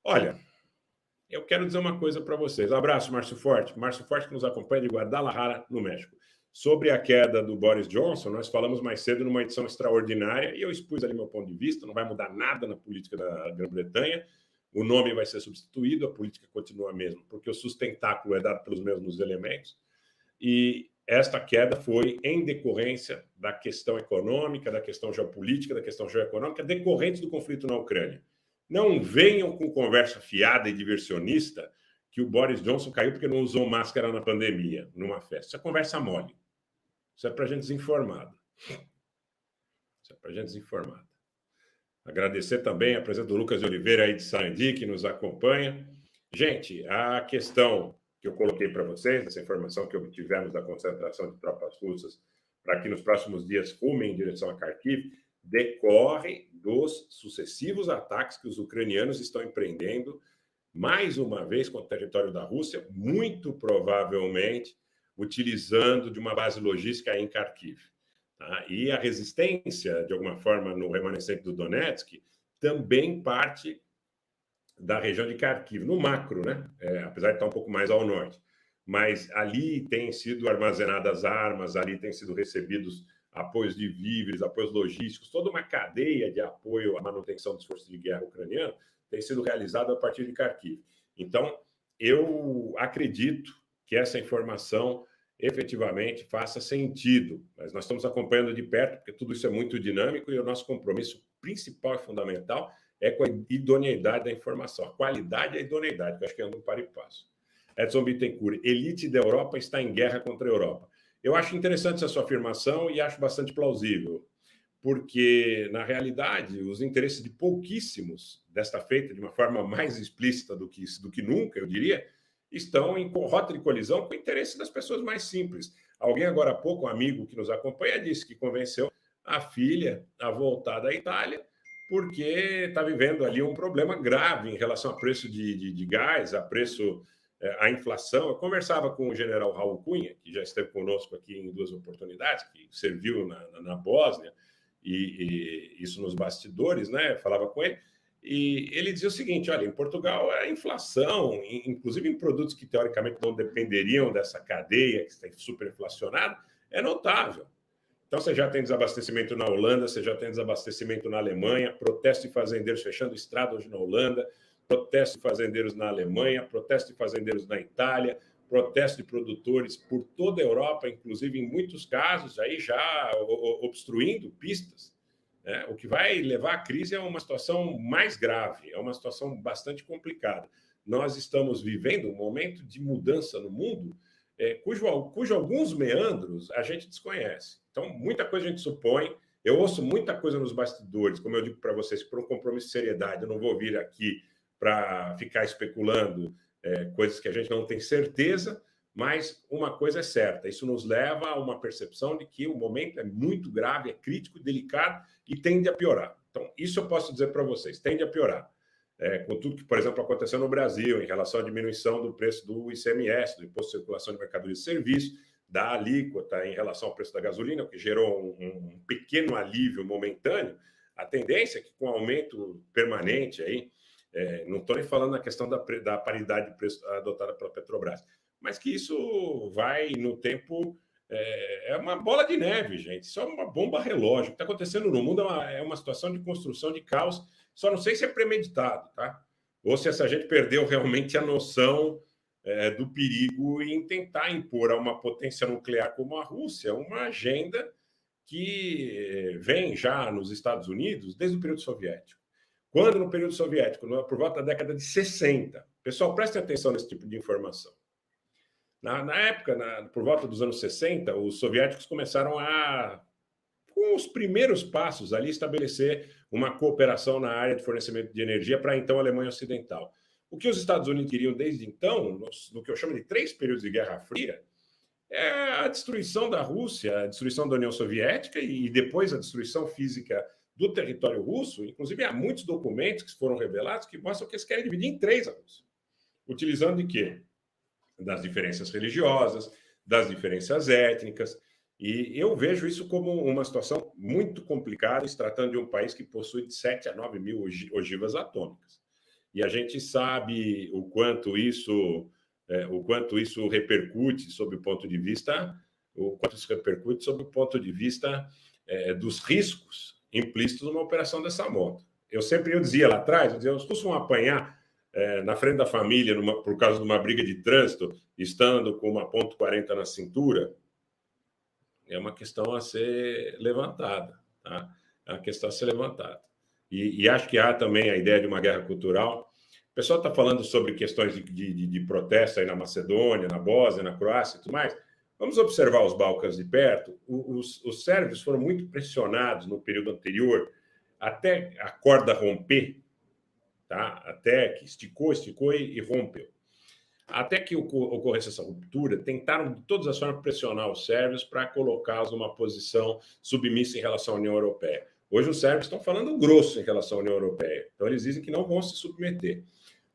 Olha, eu quero dizer uma coisa para vocês. Abraço, Márcio Forte. Márcio Forte que nos acompanha de Guadalajara, no México. Sobre a queda do Boris Johnson, nós falamos mais cedo numa edição extraordinária e eu expus ali meu ponto de vista. Não vai mudar nada na política da Grã-Bretanha. O nome vai ser substituído, a política continua a mesma, porque o sustentáculo é dado pelos mesmos elementos. E esta queda foi em decorrência da questão econômica, da questão geopolítica, da questão geoeconômica, decorrente do conflito na Ucrânia. Não venham com conversa fiada e diversionista que o Boris Johnson caiu porque não usou máscara na pandemia, numa festa. Isso é conversa mole. Isso é para gente desinformada. Isso é para gente desinformada. Agradecer também a presença do Lucas de Oliveira aí de Sarandi, que nos acompanha. Gente, a questão que eu coloquei para vocês, essa informação que obtivemos da concentração de tropas russas para que nos próximos dias rumem em direção a Kharkiv, decorre dos sucessivos ataques que os ucranianos estão empreendendo, mais uma vez, contra o território da Rússia, muito provavelmente utilizando de uma base logística em Kharkiv. Tá? E a resistência, de alguma forma, no remanescente do Donetsk, também parte da região de Kharkiv, no macro, né? Apesar de estar um pouco mais ao norte. Mas ali têm sido armazenadas armas, ali têm sido recebidos apoios de víveres, apoios logísticos, toda uma cadeia de apoio à manutenção dos esforços de guerra ucraniano tem sido realizada a partir de Kharkiv. Então, eu acredito que essa informação efetivamente faça sentido, mas nós estamos acompanhando de perto, porque tudo isso é muito dinâmico e o nosso compromisso principal e fundamental é com a idoneidade da informação, a qualidade e a idoneidade, que eu acho que anda um par e passo. Edson Bittencourt, elite da Europa está em guerra contra a Europa. Eu acho interessante essa sua afirmação e acho bastante plausível, porque, na realidade, os interesses de pouquíssimos, desta feita de uma forma mais explícita do que nunca, eu diria, estão em rota de colisão com o interesse das pessoas mais simples. Alguém agora há pouco, um amigo que nos acompanha, disse que convenceu a filha a voltar da Itália porque está vivendo ali um problema grave em relação a preço de gás, a preço... a inflação. Eu conversava com o general Raul Cunha, que já esteve conosco aqui em 2 oportunidades, que serviu na Bósnia, e isso nos bastidores, né? Falava com ele, e ele dizia o seguinte: olha, em Portugal a inflação, inclusive em produtos que teoricamente não dependeriam dessa cadeia, que está superinflacionada, é notável. Então, você já tem desabastecimento na Holanda, você já tem desabastecimento na Alemanha, protesto de fazendeiros fechando estrada hoje na Holanda, protesto de fazendeiros na Alemanha, protesto de fazendeiros na Itália, protesto de produtores por toda a Europa, inclusive em muitos casos aí já obstruindo pistas. Né? O que vai levar à crise é uma situação mais grave, é uma situação bastante complicada. Nós estamos vivendo um momento de mudança no mundo cujo alguns meandros a gente desconhece. Então, muita coisa a gente supõe. Eu ouço muita coisa nos bastidores, como eu digo para vocês, por um compromisso de seriedade, eu não vou vir aqui para ficar especulando coisas que a gente não tem certeza, mas uma coisa é certa, isso nos leva a uma percepção de que o momento é muito grave, é crítico, delicado e tende a piorar. Então, isso eu posso dizer para vocês, tende a piorar. Com tudo que, por exemplo, aconteceu no Brasil em relação à diminuição do preço do ICMS, do Imposto de Circulação de Mercadorias e Serviços, da alíquota em relação ao preço da gasolina, o que gerou um pequeno alívio momentâneo. A tendência é que, com o aumento permanente aí, não estou nem falando na questão da paridade de preço adotada pela Petrobras, mas que isso vai, no tempo, é uma bola de neve, gente. Isso é uma bomba relógio. O que está acontecendo no mundo é uma situação de construção de caos. Só não sei se é premeditado, tá? Ou se essa gente perdeu realmente a noção do perigo em tentar impor a uma potência nuclear como a Rússia uma agenda que vem já nos Estados Unidos desde o período soviético. Quando no período soviético, por volta da década de 60, pessoal, prestem atenção nesse tipo de informação. Na época, por volta dos anos 60, os soviéticos começaram a, com os primeiros passos ali, estabelecer uma cooperação na área de fornecimento de energia para então a Alemanha Ocidental. O que os Estados Unidos queriam desde então, no que eu chamo de 3 períodos de Guerra Fria, é a destruição da Rússia, a destruição da União Soviética e depois a destruição física do território russo. Inclusive, há muitos documentos que foram revelados que mostram que eles querem dividir em 3 a Rússia. Utilizando de quê? Das diferenças religiosas, das diferenças étnicas. E eu vejo isso como uma situação muito complicada, se tratando de um país que possui de 7 a 9 mil ogivas atômicas. e a gente sabe o quanto isso repercute sob o ponto de vista dos riscos implícitos numa operação dessa monta. Eu dizia lá atrás, os russos vão apanhar na frente da família por causa de uma briga de trânsito, estando com uma .40 na cintura. É uma questão a ser levantada, tá? É uma questão a ser levantada. E acho que há também a ideia de uma guerra cultural. O pessoal está falando sobre questões de protesto aí na Macedônia, na Bósnia, na Croácia e tudo mais. Vamos observar os Balcãs de perto. Os sérvios foram muito pressionados no período anterior, até a corda romper, tá? Até que esticou e rompeu. Até que ocorresse essa ruptura, tentaram de todas as formas pressionar os sérvios para colocá-los numa posição submissa em relação à União Europeia. Hoje os sérvios estão falando grosso em relação à União Europeia. Então eles dizem que não vão se submeter.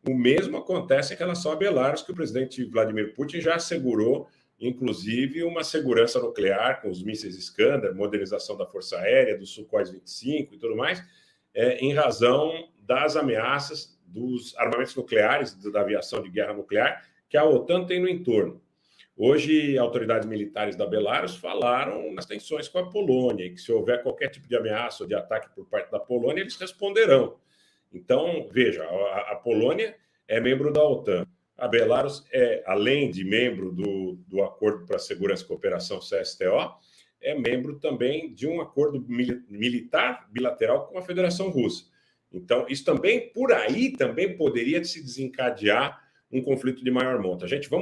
O mesmo acontece em relação a Belarus, que o presidente Vladimir Putin já assegurou, inclusive, uma segurança nuclear com os mísseis Iskander, modernização da Força Aérea, dos Sukhoi 25 e tudo mais, em razão das ameaças dos armamentos nucleares, da aviação de guerra nuclear, que a OTAN tem no entorno. Hoje, autoridades militares da Belarus falaram nas tensões com a Polônia, e que se houver qualquer tipo de ameaça ou de ataque por parte da Polônia, eles responderão. Então, veja, a Polônia é membro da OTAN. A Belarus além de membro do Acordo para a Segurança e Cooperação, CSTO, é membro também de um acordo militar bilateral com a Federação Russa. Então, isso também, por aí, também poderia se desencadear um conflito de maior monta. Vamos